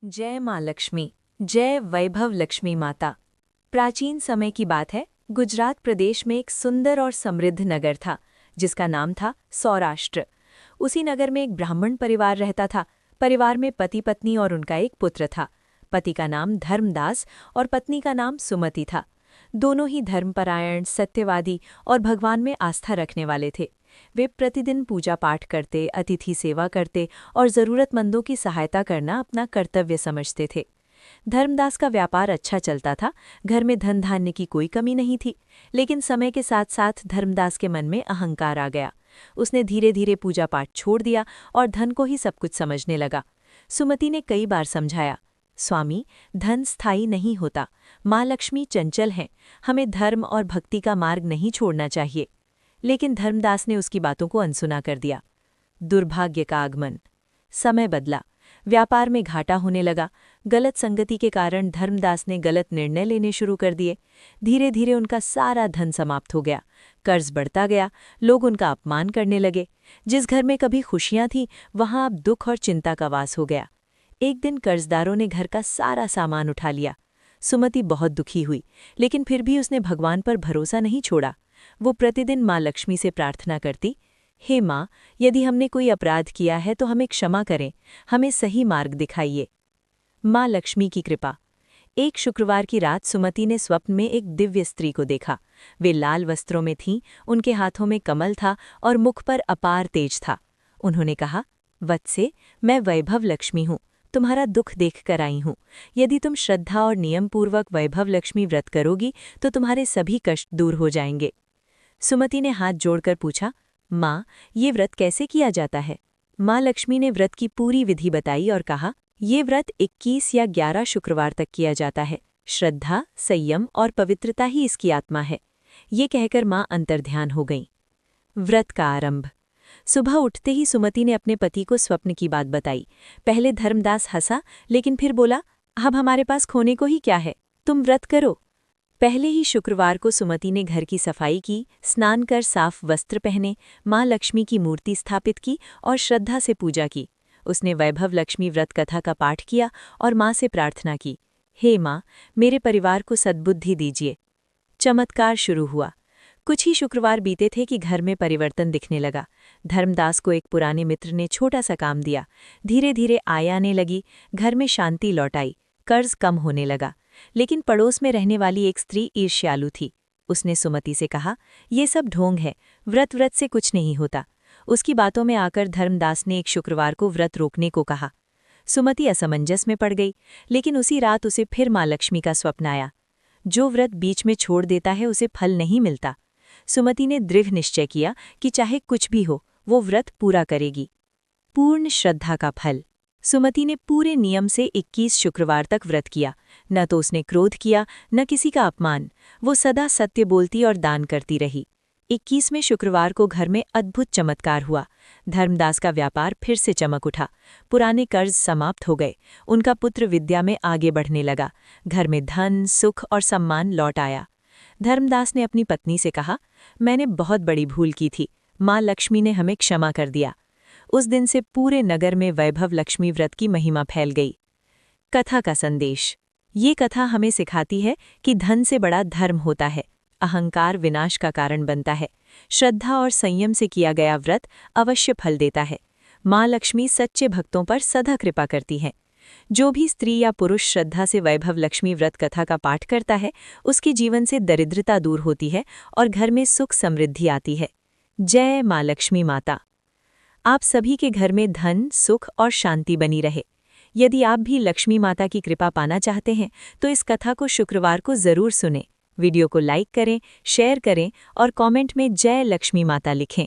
जय माँ लक्ष्मी। जय वैभव लक्ष्मी माता। प्राचीन समय की बात है। गुजरात प्रदेश में एक सुंदर और समृद्ध नगर था जिसका नाम था सौराष्ट्र। उसी नगर में एक ब्राह्मण परिवार रहता था। परिवार में पति पत्नी और उनका एक पुत्र था। पति का नाम धर्मदास और पत्नी का नाम सुमति था। दोनों ही धर्मपरायण, सत्यवादी और भगवान में आस्था रखने वाले थे। वे प्रतिदिन पूजा पाठ करते, अतिथि सेवा करते और ज़रूरतमंदों की सहायता करना अपना कर्तव्य समझते थे। धर्मदास का व्यापार अच्छा चलता था। घर में धन धान्य की कोई कमी नहीं थी। लेकिन समय के साथ साथ धर्मदास के मन में अहंकार आ गया। उसने धीरे धीरे पूजा पाठ छोड़ दिया और धन को ही सब कुछ समझने लगा। सुमति ने कई बार समझाया, स्वामी, धन स्थायी नहीं होता। माँ लक्ष्मी चंचल हैं। हमें धर्म और भक्ति का मार्ग नहीं छोड़ना चाहिए। लेकिन धर्मदास ने उसकी बातों को अनसुना कर दिया। दुर्भाग्य का आगमन। समय बदला। व्यापार में घाटा होने लगा। गलत संगति के कारण धर्मदास ने गलत निर्णय लेने शुरू कर दिए। धीरे धीरे उनका सारा धन समाप्त हो गया। कर्ज बढ़ता गया। लोग उनका अपमान करने लगे। जिस घर में कभी खुशियां थीं, वहां अब दुख और चिंता का वास हो गया। एक दिन कर्जदारों ने घर का सारा सामान उठा लिया। सुमति बहुत दुखी हुई, लेकिन फिर भी उसने भगवान पर भरोसा नहीं छोड़ा। वो प्रतिदिन माँ लक्ष्मी से प्रार्थना करती, हे माँ, यदि हमने कोई अपराध किया है तो हमें क्षमा करें, हमें सही मार्ग दिखाइए। माँ लक्ष्मी की कृपा। एक शुक्रवार की रात सुमति ने स्वप्न में एक दिव्य स्त्री को देखा। वे लाल वस्त्रों में थीं, उनके हाथों में कमल था और मुख पर अपार तेज था। उन्होंने कहा, वत्से, मैं वैभव लक्ष्मी हूँ, तुम्हारा दुख देख कर आई हूँ। यदि तुम श्रद्धा और नियमपूर्वक वैभव लक्ष्मी व्रत करोगी तो तुम्हारे सभी कष्ट दूर हो जाएंगे। सुमति ने हाथ जोड़कर पूछा, माँ, ये व्रत कैसे किया जाता है? माँ लक्ष्मी ने व्रत की पूरी विधि बताई और कहा, ये व्रत 21 या 11 शुक्रवार तक किया जाता है। श्रद्धा, संयम और पवित्रता ही इसकी आत्मा है। ये कहकर माँ अंतर्ध्यान हो गईं। व्रत का आरंभ। सुबह उठते ही सुमति ने अपने पति को स्वप्न की बात बताई। पहले धर्मदास हंसा, लेकिन फिर बोला, अब हमारे पास खोने को ही क्या है, तुम व्रत करो। पहले ही शुक्रवार को सुमति ने घर की सफाई की, स्नान कर साफ वस्त्र पहने, माँ लक्ष्मी की मूर्ति स्थापित की और श्रद्धा से पूजा की। उसने वैभव लक्ष्मी व्रत कथा का पाठ किया और माँ से प्रार्थना की, हे माँ, मेरे परिवार को सद्बुद्धि दीजिए। चमत्कार शुरू हुआ। कुछ ही शुक्रवार बीते थे कि घर में परिवर्तन दिखने लगा। धर्मदास को एक पुराने मित्र ने छोटा सा काम दिया। धीरे धीरे आय आने लगी, घर में शांति लौट आई, कर्ज कम होने लगा। लेकिन पड़ोस में रहने वाली एक स्त्री ईर्ष्यालु थी। उसने सुमति से कहा, ये सब ढोंग है, व्रत से कुछ नहीं होता। उसकी बातों में आकर धर्मदास ने एक शुक्रवार को व्रत रोकने को कहा। सुमति असमंजस में पड़ गई, लेकिन उसी रात उसे फिर माँ लक्ष्मी का स्वप्न आया। जो व्रत बीच में छोड़ देता है उसे फल नहीं मिलता। सुमति ने दृढ़ निश्चय किया कि चाहे कुछ भी हो, वो व्रत पूरा करेगी। पूर्ण श्रद्धा का फल। सुमति ने पूरे नियम से 21 शुक्रवार तक व्रत किया। न तो उसने क्रोध किया, न किसी का अपमान। वो सदा सत्य बोलती और दान करती रही। 21वें शुक्रवार को घर में अद्भुत चमत्कार हुआ। धर्मदास का व्यापार फिर से चमक उठा। पुराने कर्ज समाप्त हो गए। उनका पुत्र विद्या में आगे बढ़ने लगा। घर में धन, सुख और सम्मान लौट आया। धर्मदास ने अपनी पत्नी से कहा, मैंने बहुत बड़ी भूल की थी, माँ लक्ष्मी ने हमें क्षमा कर दिया। उस दिन से पूरे नगर में वैभव लक्ष्मी व्रत की महिमा फैल गई। कथा का संदेश। ये कथा हमें सिखाती है कि धन से बड़ा धर्म होता है। अहंकार विनाश का कारण बनता है। श्रद्धा और संयम से किया गया व्रत अवश्य फल देता है। माँ लक्ष्मी सच्चे भक्तों पर सदा कृपा करती हैं। जो भी स्त्री या पुरुष श्रद्धा से वैभव लक्ष्मी व्रत कथा का पाठ करता है, उसके जीवन से दरिद्रता दूर होती है और घर में सुख समृद्धि आती है। जय माँ लक्ष्मी माता। आप सभी के घर में धन, सुख और शांति बनी रहे। यदि आप भी लक्ष्मी माता की कृपा पाना चाहते हैं तो इस कथा को शुक्रवार को जरूर सुनें। वीडियो को लाइक करें, शेयर करें और कमेंट में जय लक्ष्मी माता लिखें।